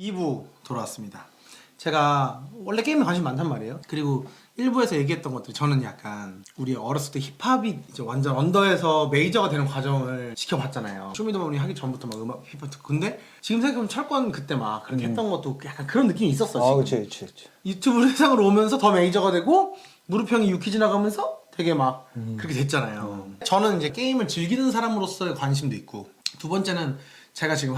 2부 돌아왔습니다. 제가 원래 게임에 관심 많단 말이에요. 그리고 1부에서 얘기했던 것들 저는 약간 우리 어렸을 때 힙합이 이제 완전 언더에서 메이저가 되는 과정을 지켜봤잖아요. 쇼미더머니 하기 전부터 막 음악 힙합 듣고. 근데 지금 생각해보면 철권 그때 막 그렇게 했던 것도 약간 그런 느낌이 있었어. 지금. 그치. 유튜브 세상으로 오면서 더 메이저가 되고 무릎형이 유키 지나가면서 되게 막 그렇게 됐잖아요. 저는 이제 게임을 즐기는 사람으로서의 관심도 있고, 두 번째는 제가 지금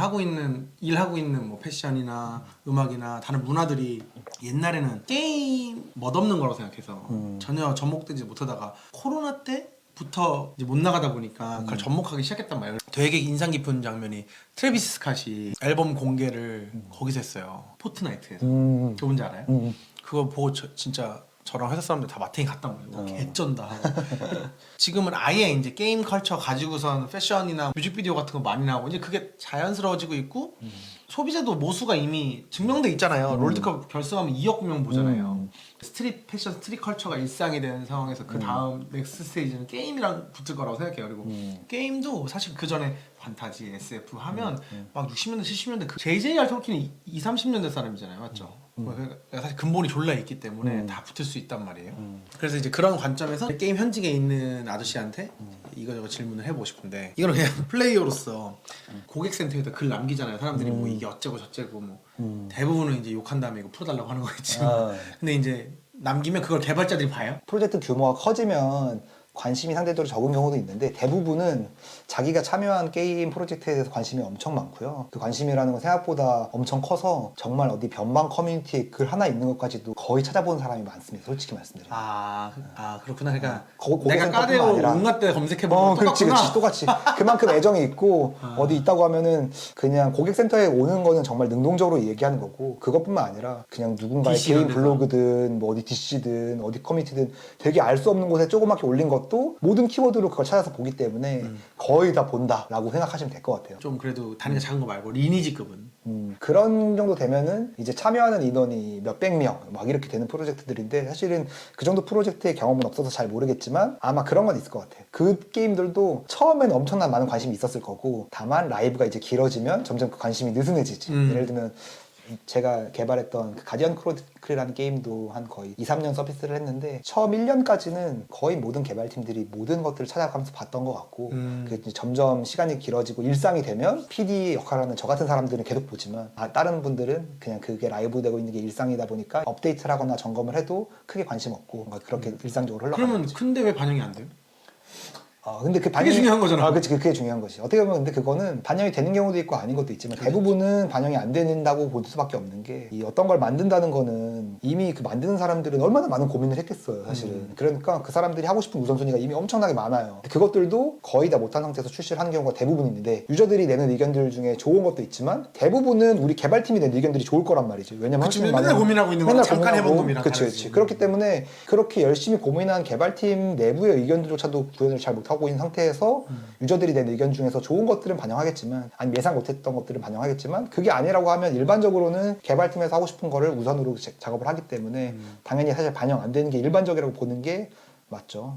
일하고 있는 뭐 패션이나 음악이나 다른 문화들이 옛날에는 게임 멋없는 거라고 생각해서 전혀 접목되지 못하다가 코로나 때부터 이제 못 나가다 보니까 그걸 접목하기 시작했단 말이에요. 되게 인상 깊은 장면이 트래비스 스캇이 앨범 공개를 거기서 했어요. 포트나이트에서. 그거 뭔지 알아요? 그거 보고 진짜 저랑 회사 사람들 다 마탱이 갔단 말이에요. 개쩐다. 지금은 아예 이제 게임 컬처 가지고선 패션이나 뮤직비디오 같은 거 많이 나오고 이제 그게 자연스러워지고 있고, 소비자도 모수가 이미 증명돼 있잖아요. 롤드컵 결승하면 2억 명 보잖아요. 스트릿 패션, 스트릿 컬처가 일상이 되는 상황에서 그 다음 넥스트 스테이지는 게임이랑 붙을 거라고 생각해요. 그리고 게임도 사실 그 전에 판타지, SF 하면 막 60년대, 70년대 그 JJR 톨킨이 20, 30년대 사람이잖아요. 맞죠? 그러니까 사실 근본이 졸라 있기 때문에 다 붙을 수 있단 말이에요. 그래서 이제 그런 관점에서 게임 현직에 있는 아저씨한테 이거저거 질문을 해보고 싶은데, 이거는 그냥 플레이어로서 고객센터에다 글 남기잖아요. 사람들이 뭐 이게 어째고 저째고 뭐 대부분은 이제 욕한 다음에 이거 풀어달라고 하는 거겠지만 근데 이제 남기면 그걸 개발자들이 봐요. 프로젝트 규모가 커지면 관심이 상대적으로 적은 경우도 있는데, 대부분은 자기가 참여한 게임 프로젝트에 대해서 관심이 엄청 많고요. 그 관심이라는 건 생각보다 엄청 커서 정말 어디 변방 커뮤니티에 글 하나 있는 것까지도 거의 찾아보는 사람이 많습니다. 솔직히 말씀드리면. 그렇구나. 그러니까 고객센터뿐만 내가 까대고 아니라. 온갖 데 검색해보면 그렇지, 똑같구나. 똑같이. 그만큼 애정이 있고 어디 있다고 하면은 그냥 고객센터에 오는 거는 정말 능동적으로 얘기하는 거고, 그것뿐만 아니라 그냥 누군가의 DC 개인 이런 데서. 블로그든 뭐 어디 DC든 어디 커뮤니티든 되게 알 수 없는 곳에 조그맣게 올린 것도 모든 키워드로 그걸 찾아서 보기 때문에 거의 다 본다라고 생각하시면 될 것 같아요. 좀 그래도 단위가 작은 거 말고 리니지급은 그런 정도 되면은 이제 참여하는 인원이 몇백 명 막 이렇게 되는 프로젝트들인데, 사실은 그 정도 프로젝트의 경험은 없어서 잘 모르겠지만 아마 그런 건 있을 것 같아요. 그 게임들도 처음에는 엄청난 많은 관심이 있었을 거고, 다만 라이브가 이제 길어지면 점점 그 관심이 느슨해지지. 예를 들면 제가 개발했던 그 가디언 크로니클이라는 게임도 한 거의 2, 3년 서비스를 했는데, 처음 1년까지는 거의 모든 개발팀들이 모든 것들을 찾아가면서 봤던 것 같고, 그게 이제 점점 시간이 길어지고 일상이 되면 PD 역할하는 저 같은 사람들은 계속 보지만, 다른 분들은 그냥 그게 라이브 되고 있는 게 일상이다 보니까 업데이트를 하거나 점검을 해도 크게 관심 없고 뭔가 그렇게 일상적으로 흘러가는 그러면 거지. 근데 왜 반영이 안 돼요? 근데 그 그게 중요한 거잖아. 그치, 그게 중요한 것이. 어떻게 보면 근데 그거는 반영이 되는 경우도 있고 아닌 것도 있지만, 대부분은 반영이 안 된다고 볼 수밖에 없는 게, 이 어떤 걸 만든다는 거는 이미 그 만드는 사람들은 얼마나 많은 고민을 했겠어요, 사실은. 그러니까 그 사람들이 하고 싶은 우선순위가 이미 엄청나게 많아요. 그것들도 거의 다 못한 상태에서 출시를 하는 경우가 대부분인데, 유저들이 내는 의견들 중에 좋은 것도 있지만 대부분은 우리 개발팀이 낸 의견들이 좋을 거란 말이죠. 왜냐면 그치, 맨날 고민하고 있는 거랑 잠깐 해본 고민이랑 그치. 그렇기 때문에 그렇게 열심히 고민한 개발팀 내부의 의견들조차도 구현을 잘 못하고 있는 상태에서 유저들이 낸 의견 중에서 좋은 것들은 반영하겠지만, 아니 예상 못했던 것들은 반영하겠지만, 그게 아니라고 하면 일반적으로는 개발팀에서 하고 싶은 거를 우선으로 작업을 하기 때문에 당연히 사실 반영 안 되는 게 일반적이라고 보는 게 맞죠.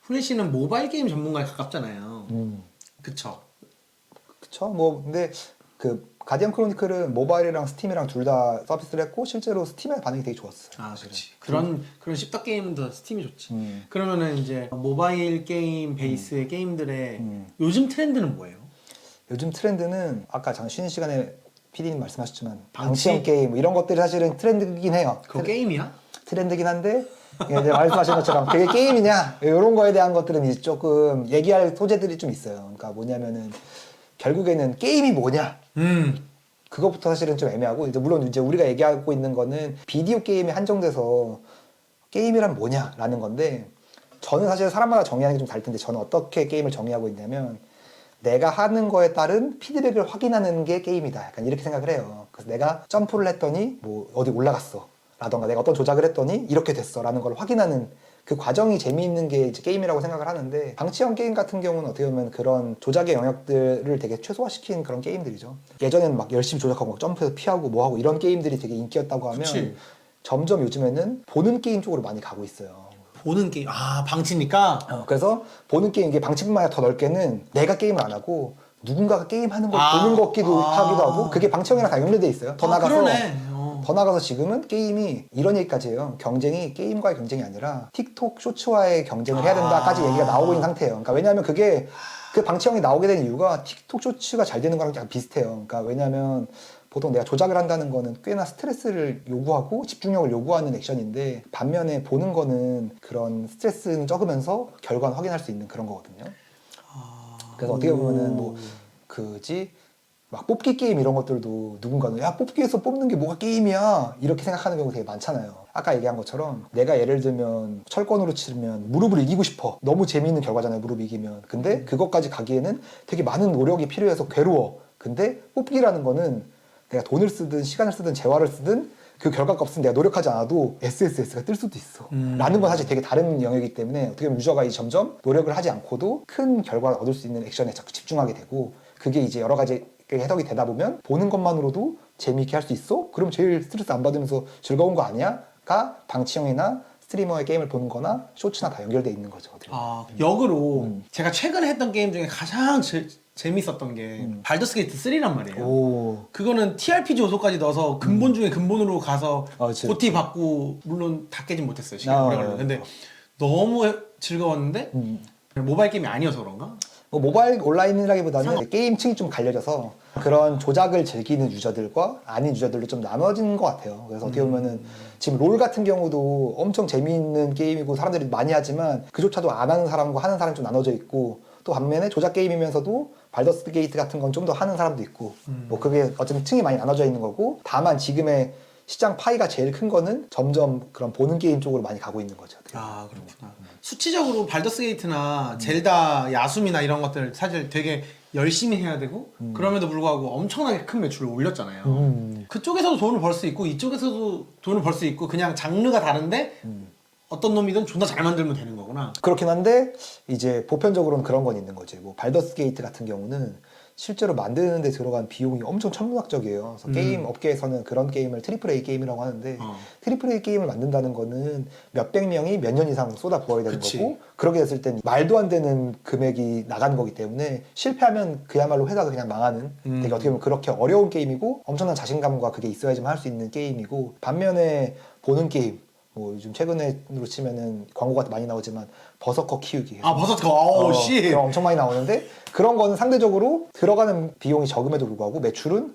훈이 씨는 모바일 게임 전문가에 가깝잖아요. 그쵸? 그쵸? 뭐 근데 그 가디언 크로니클은 모바일이랑 스팀이랑 둘 다 서비스를 했고, 실제로 스팀의 반응이 되게 좋았어요. 그렇지. 그런 씹덕 게임은 더 스팀이 좋지. 그러면은 이제 모바일 게임 베이스의 게임들의 요즘 트렌드는 뭐예요? 요즘 트렌드는 아까 잠깐 쉬는 시간에 PD님 말씀하셨지만 방치? 방치형 게임 뭐 이런 것들이 사실은 트렌드이긴 해요. 그거 게임이야? 트렌드긴 한데, 이제 말씀하신 것처럼 그게 게임이냐 이런 거에 대한 것들은 이제 조금 얘기할 소재들이 좀 있어요. 그러니까 뭐냐면은 결국에는 게임이 뭐냐, 그것부터 사실은 좀 애매하고, 이제 물론 이제 우리가 얘기하고 있는 거는 비디오 게임에 한정돼서 게임이란 뭐냐라는 건데, 저는 사실 사람마다 정의하는 게 좀 다를 텐데, 저는 어떻게 게임을 정의하고 있냐면, 내가 하는 거에 따른 피드백을 확인하는 게 게임이다, 약간 이렇게 생각을 해요. 그래서 내가 점프를 했더니 뭐 어디 올라갔어 라던가, 내가 어떤 조작을 했더니 이렇게 됐어 라는 걸 확인하는 그 과정이 재미있는 게 이제 게임이라고 생각을 하는데, 방치형 게임 같은 경우는 어떻게 보면 그런 조작의 영역들을 되게 최소화시킨 그런 게임들이죠. 예전에는 막 열심히 조작하고 막 점프해서 피하고 뭐하고 이런 게임들이 되게 인기였다고 하면, 그치. 점점 요즘에는 보는 게임 쪽으로 많이 가고 있어요. 보는 게임. 방치니까? 그래서 보는 게임, 이게 방치뿐만 아니라 더 넓게는 내가 게임을 안 하고 누군가가 게임하는 걸 보는 것 같기도 하기도 하고 그게 방청이랑 다 연결돼 있어요. 더 나가서 그러네. 더 나가서 지금은 게임이 이런 얘기까지 해요. 경쟁이 게임과의 경쟁이 아니라 틱톡 쇼츠와의 경쟁을 해야 된다까지 얘기가 나오고 있는 상태예요. 그러니까 왜냐하면 그게 그 방치형이 나오게 된 이유가 틱톡 쇼츠가 잘 되는 거랑 약간 비슷해요. 그러니까 왜냐하면 보통 내가 조작을 한다는 거는 꽤나 스트레스를 요구하고 집중력을 요구하는 액션인데 반면에 보는 거는 그런 스트레스는 적으면서 결과는 확인할 수 있는 그런 거거든요. 그래서 어떻게 보면은 뭐 그지 막 뽑기 게임 이런 것들도 누군가는 야 뽑기에서 뽑는 게 뭐가 게임이야 이렇게 생각하는 경우 되게 많잖아요. 아까 얘기한 것처럼 내가 예를 들면 철권으로 치면 무릎을 이기고 싶어. 너무 재미있는 결과잖아요. 무릎 이기면. 근데 그것까지 가기에는 되게 많은 노력이 필요해서 괴로워. 근데 뽑기라는 거는 내가 돈을 쓰든 시간을 쓰든 재화를 쓰든 그 결과값은 내가 노력하지 않아도 SSS가 뜰 수도 있어. 라는 건 사실 되게 다른 영역이기 때문에 어떻게 보면 유저가 이제 점점 노력을 하지 않고도 큰 결과를 얻을 수 있는 액션에 자꾸 집중하게 되고 그게 이제 여러 가지 해석이 되다 보면 보는 것만으로도 재미있게 할 수 있어? 그럼 제일 스트레스 안 받으면서 즐거운 거 아니야? 가 방치형이나 스트리머의 게임을 보는 거나 쇼츠나 다 연결돼 있는 거죠. 역으로 제가 최근에 했던 게임 중에 가장 재밌었던 게 발더스 게이트 3란 말이에요. 오. 그거는 TRPG 요소까지 넣어서 근본 중에 근본으로 가서 그치, 고티 받고 물론 다 깨진 못했어요. 시간 오래 걸려. 근데 너무 즐거웠는데 모바일 게임이 아니어서 그런가? 뭐 모바일 온라인이라기보다는 게임 층이 좀 갈려져서 그런 조작을 즐기는 유저들과 아닌 유저들로 좀 나눠진 것 같아요. 그래서 어떻게 보면은 지금 롤 같은 경우도 엄청 재미있는 게임이고 사람들이 많이 하지만 그조차도 안 하는 사람과 하는 사람이 좀 나눠져 있고 또 반면에 조작 게임이면서도 발더스 게이트 같은 건 좀 더 하는 사람도 있고 뭐 그게 어쨌든 층이 많이 나눠져 있는 거고 다만 지금의 시장 파이가 제일 큰 거는 점점 그런 보는 게임 쪽으로 많이 가고 있는 거죠. 아 그렇구나. 수치적으로 발더스 게이트나 젤다, 야숨이나 이런 것들 사실 되게 열심히 해야 되고 그럼에도 불구하고 엄청나게 큰 매출을 올렸잖아요. 그쪽에서도 돈을 벌 수 있고 이쪽에서도 돈을 벌 수 있고 그냥 장르가 다른데 어떤 놈이든 존나 잘 만들면 되는 거구나. 그렇긴 한데 이제 보편적으로는 그런 건 있는 거지. 뭐 발더스 게이트 같은 경우는 실제로 만드는 데 들어간 비용이 엄청 천문학적이에요. 그래서 게임 업계에서는 그런 게임을 트리플 A 게임이라고 하는데 트리플 A 게임을 만든다는 거는 몇백 명이 몇 년 이상 쏟아 부어야 되는 그치. 거고 그렇게 됐을 땐 말도 안 되는 금액이 나가는 거기 때문에 실패하면 그야말로 회사가 그냥 망하는 되게 어떻게 보면 그렇게 어려운 게임이고 엄청난 자신감과 그게 있어야지만 할 수 있는 게임이고 반면에 보는 게임 뭐 요즘 최근에로 치면은 광고가 많이 나오지만 버서커 키우기. 버섯커. 어우 씨. 그런 엄청 많이 나오는데 그런 거는 상대적으로 들어가는 비용이 적음에도 불구하고 매출은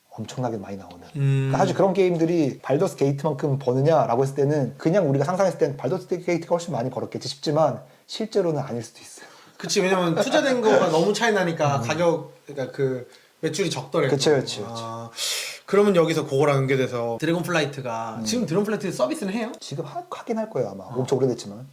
엄청나게 많이 나오는. 그러니까 사실 그런 게임들이 발더스 게이트만큼 버느냐라고 했을 때는 그냥 우리가 상상했을 때는 발더스 게이트가 훨씬 많이 벌었겠지 싶지만 실제로는 아닐 수도 있어요. 그치 왜냐면 투자된 거가 너무 차이 나니까 가격 그러니까 그 매출이 적더라고요. 그치. 그러면 여기서 그거랑 연계돼서 드래곤 플라이트가 지금 드래곤 플라이트 서비스는 해요? 지금 하긴 할 거예요 아마. 엄청 오래됐지만.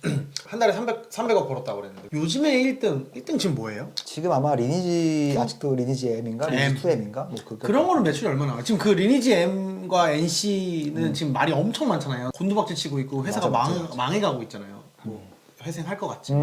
한 달에 300억 벌었다고 그랬는데 요즘에 1등 지금 뭐예요? 지금 아마 리니지 아직도 리니지 M인가? 리니지 2M인가? 뭐 그런 거는 매출이 얼마나 나와요? 지금 그 리니지 M과 NC는 지금 말이 엄청 많잖아요. 곤두박질 치고 있고 회사가 맞아. 망해가고 있잖아요. 뭐 회생할 것 같지.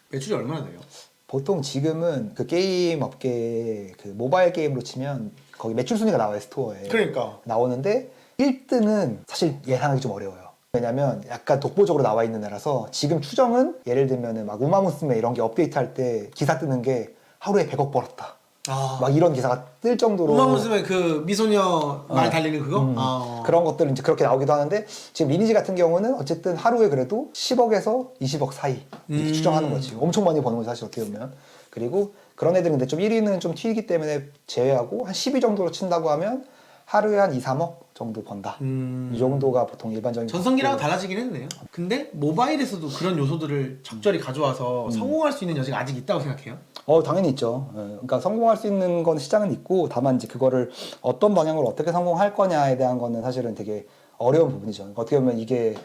매출이 얼마나 돼요? 보통 지금은 그 게임 업계 그 모바일 게임으로 치면 거기 매출 순위가 나와요 스토어에. 그러니까 나오는데 1등은 사실 예상하기 좀 어려워요. 왜냐면 약간 독보적으로 나와 있는 애라서 지금 추정은 예를 들면은 막 우마무스메 이런 게 업데이트 할 때 기사 뜨는 게 하루에 100억 벌었다. 막 이런 기사가 뜰 정도로. 우마무스메 그 미소녀 말 달리는 그거? 그런 것들은 이제 그렇게 나오기도 하는데 지금 리니지 같은 경우는 어쨌든 하루에 그래도 10억에서 20억 사이 이렇게 추정하는 거지. 엄청 많이 버는 거지 사실 어떻게 보면. 그리고 그런 애들은 근데 좀 1위는 좀 튀기 때문에 제외하고 한 10위 정도로 친다고 하면 하루에 한 2, 3억 정도 번다. 이 정도가 보통 일반적인. 전성기랑 달라지긴 했네요. 근데 모바일에서도 그런 요소들을 적절히 가져와서 성공할 수 있는 여지가 아직 있다고 생각해요? 당연히 있죠. 그러니까 성공할 수 있는 건 시장은 있고 다만 이제 그거를 어떤 방향으로 어떻게 성공할 거냐에 대한 거는 사실은 되게 어려운 부분이죠. 그러니까 어떻게 보면 이게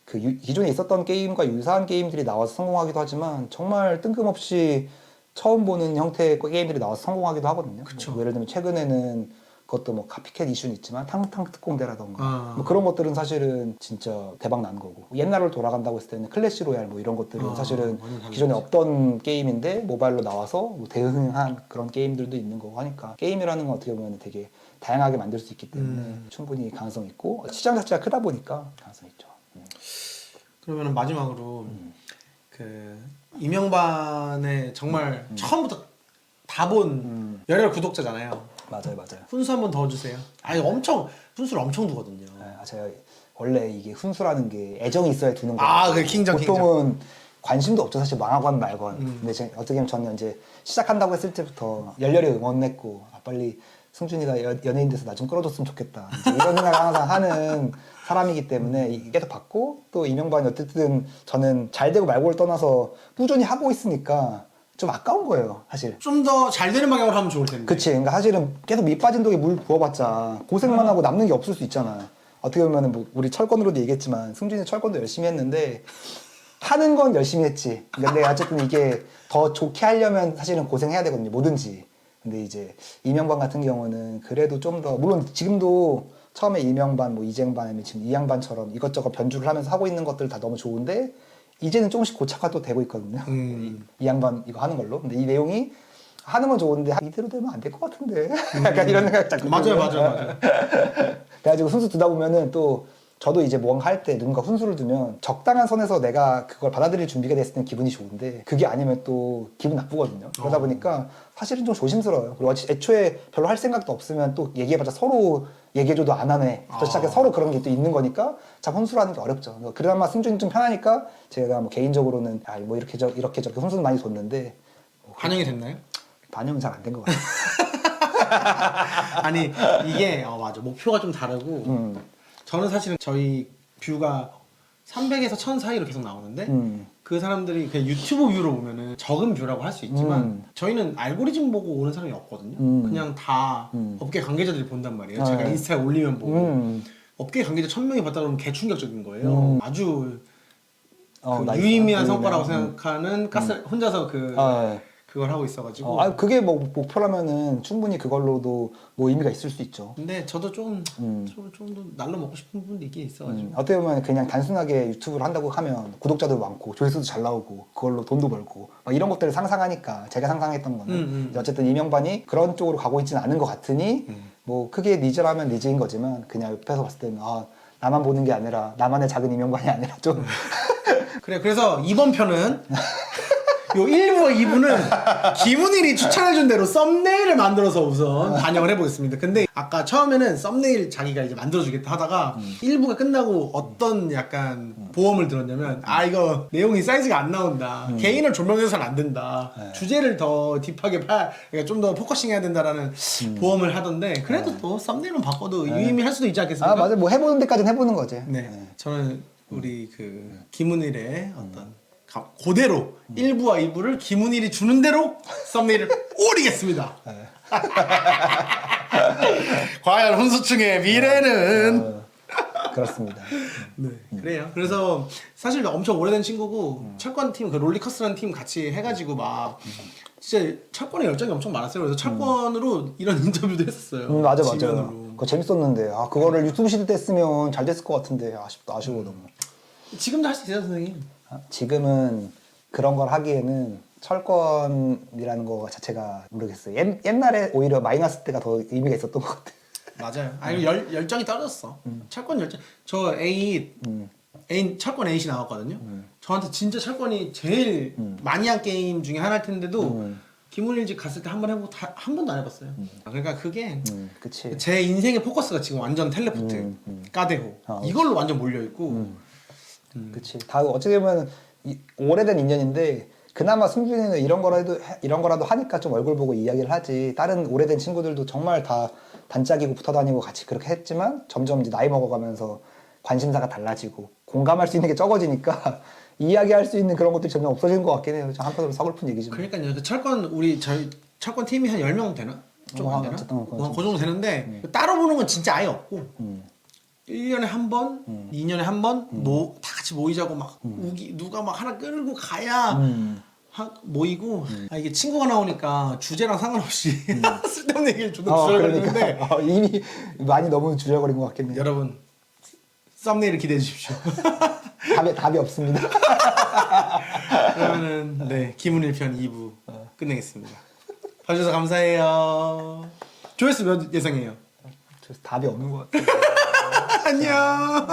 그 기존에 있었던 게임과 유사한 게임들이 나와서 성공하기도 하지만 정말 뜬금없이 처음 보는 형태의 게임들이 나와서 성공하기도 하거든요. 그쵸. 뭐 예를 들면 최근에는 그것도 뭐 카피캣 이슈는 있지만 탕탕 특공대라던가 뭐 그런 것들은 사실은 진짜 대박 난 거고 옛날로 돌아간다고 했을 때는 클래시 로얄 뭐 이런 것들은 사실은 기존에 없던 게임인데 모바일로 나와서 뭐 대응한 그런 게임들도 있는 거고 하니까 게임이라는 건 어떻게 보면 되게 다양하게 만들 수 있기 때문에 충분히 가능성 있고 시장 자체가 크다 보니까 가능성 있죠. 그러면 마지막으로 그 이명반의 정말 처음부터 다 본 열혈 구독자잖아요. 맞아요, 맞아요. 훈수 한번 더 주세요. 아니 엄청 훈수를 엄청 두거든요. 제가 원래 이게 훈수라는 게 애정이 있어야 두는 거예요. 아, 그 킹정, 보통은 관심도 없죠, 사실 망하건 말건. 근데 어떻게 보면 저는 이제 시작한다고 했을 때부터 열렬히 응원했고, 아, 빨리 승준이가 연예인 돼서 나 좀 끌어줬으면 좋겠다. 이제 이런 생각을 항상 하는 사람이기 때문에 계속 받고, 또 이명반이 어쨌든 저는 잘 되고 말고를 떠나서 꾸준히 하고 있으니까 좀 아까운 거예요, 사실. 좀 더 잘 되는 방향으로 하면 좋을 텐데. 그치. 그러니까 사실은 계속 밑 빠진 독에 물 부어봤자 고생만 하고 남는 게 없을 수 있잖아. 어떻게 보면 뭐 우리 철권으로도 얘기했지만 승준이 철권도 열심히 했는데 하는 건 열심히 했지. 근데 어쨌든 이게 더 좋게 하려면 사실은 고생해야 되거든요. 뭐든지. 근데 이제 이명반 같은 경우는 그래도 좀 더, 물론 지금도 처음에 이명반, 뭐 이쟁반, 아니면 지금 이양반처럼 이것저것 변주를 하면서 하고 있는 것들 다 너무 좋은데 이제는 조금씩 고착화도 되고 있거든요. 이 양반 이거 하는 걸로. 근데 이 내용이 하는 건 좋은데 이대로 되면 안 될 것 같은데. 약간 이런 생각 자꾸. 맞아요. 그래가지고 훈수 두다 보면은 또 저도 이제 뭔가 할 때 누군가 훈수를 두면 적당한 선에서 내가 그걸 받아들일 준비가 됐을 땐 기분이 좋은데 그게 아니면 또 기분 나쁘거든요. 그러다 보니까 사실은 좀 조심스러워요. 그리고 애초에 별로 할 생각도 없으면 또 얘기해봤자 서로 얘기해줘도 안 하네. 부터 시작해서 서로 그런 게 또 있는 거니까 참 훈수라는 게 어렵죠. 그나마 승준이 좀 편하니까 제가 뭐 개인적으로는 뭐 이렇게 저렇게 훈수는 많이 줬는데 반영이 됐나요? 반영은 잘 안 된 것 같아요. 아니 이게 맞아 목표가 좀 다르고 저는 사실은 저희 뷰가 300에서 1000 사이로 계속 나오는데 그 사람들이 그냥 유튜브 뷰로 보면은 적은 뷰라고 할 수 있지만 저희는 알고리즘 보고 오는 사람이 없거든요. 그냥 다 업계 관계자들이 본단 말이에요. 제가 인스타에 올리면 보고 업계 관계자 1000명이 봤다 그러면 개 충격적인 거예요. 아주 그 유의미한 성과라고 생각하는 혼자서 그걸 하고 있어가지고. 그게 뭐 목표라면은 충분히 그걸로도 뭐 의미가 있을 수 있죠. 근데 저도 좀 더 날로 먹고 싶은 부분도 있긴 있어가지고. 어떻게 보면 그냥 단순하게 유튜브를 한다고 하면 구독자도 많고 조회수도 잘 나오고 그걸로 돈도 벌고 막 이런 것들을 상상하니까 제가 상상했던 거는 어쨌든 이명반이 그런 쪽으로 가고 있지는 않은 것 같으니 뭐 크게 니즈라면 니즈인 거지만 그냥 옆에서 봤을 때는 나만 보는 게 아니라 나만의 작은 이명반이 아니라 좀 그래서 이번 편은 요 1부와 2부는 김은일이 추천해준 대로 썸네일을 만들어서 우선 반영을 해보겠습니다. 근데 아까 처음에는 썸네일 자기가 이제 만들어주겠다 하다가 1부가 끝나고 어떤 약간 보험을 들었냐면 이거 내용이 사이즈가 안 나온다. 개인을 조명해서는 안 된다. 주제를 더 딥하게 그러니까 좀 더 포커싱 해야 된다라는 보험을 하던데 그래도 또 썸네일만 바꿔도 유의미할 수도 있지 않겠습니까? 맞아. 뭐 해보는 데까지는 해보는 거지. 네. 저는 우리 김은일의 어떤 그대로 1부와 2부를 김은일이 주는 대로 썸네일을 올리겠습니다. 과연 훈수충의 미래는 그렇습니다. 네, 그래요. 그래서 사실 엄청 오래된 친구고 철권 팀, 그 롤리커스라는 팀 같이 해가지고 막 진짜 철권에 열정이 엄청 많았어요. 그래서 철권으로 이런 인터뷰도 했었어요. 맞아. 지면으로. 그거 재밌었는데 그거를 유튜브 시대 때 했으면 잘 됐을 것 같은데 아쉬워 너무. 지금도 할 수 있어요, 선생님. 지금은 그런 걸 하기에는 철권이라는 거 자체가 모르겠어요. 옛날에 오히려 마이너스 때가 더 의미가 있었던 것 같아요. 맞아요. 아니 열정이 떨어졌어. 철권 열정. 저 철권 8이 나왔거든요. 저한테 진짜 철권이 제일 많이 한 게임 중에 하나일 텐데도 김은일 집 갔을 때 한 번 해보고 한 번도 안 해봤어요. 그러니까 그게 그치. 제 인생의 포커스가 지금 완전 텔레포트, 까데호 이걸로 완전 몰려 있고. 그치. 다 어떻게 보면 오래된 인연인데 그나마 승준이는 이런 거라도 하니까 좀 얼굴 보고 이야기를 하지. 다른 오래된 친구들도 정말 다 단짝이고 붙어 다니고 같이 그렇게 했지만 점점 이제 나이 먹어가면서 관심사가 달라지고 공감할 수 있는 게 적어지니까 이야기할 수 있는 그런 것들이 점점 없어지는 것 같긴 해요. 한편으로 서글픈 얘기지만. 그러니까요. 저희 철권 팀이 한 10명 되나? 좀 안 되나? 그 정도 되는데 따로 보는 건 진짜 아예 없고 1년에 한 번, 2년에 한 번, 다 같이 모이자고 막 누가 막 하나 끌고 가야 모이고 이게 친구가 나오니까 주제랑 상관없이 쓸데없는 얘기를 존나 주저거리는데 그러니까. 이미 많이 너무 주저거린 것 같겠네요. 여러분 썸네일을 기대해 주십시오. 답이 없습니다. 그러면은 네 김은일 편 2부 끝내겠습니다. 봐주셔서 감사해요. 조회수 몇 예상해요? 답이 없는 것 같아요. 안녕.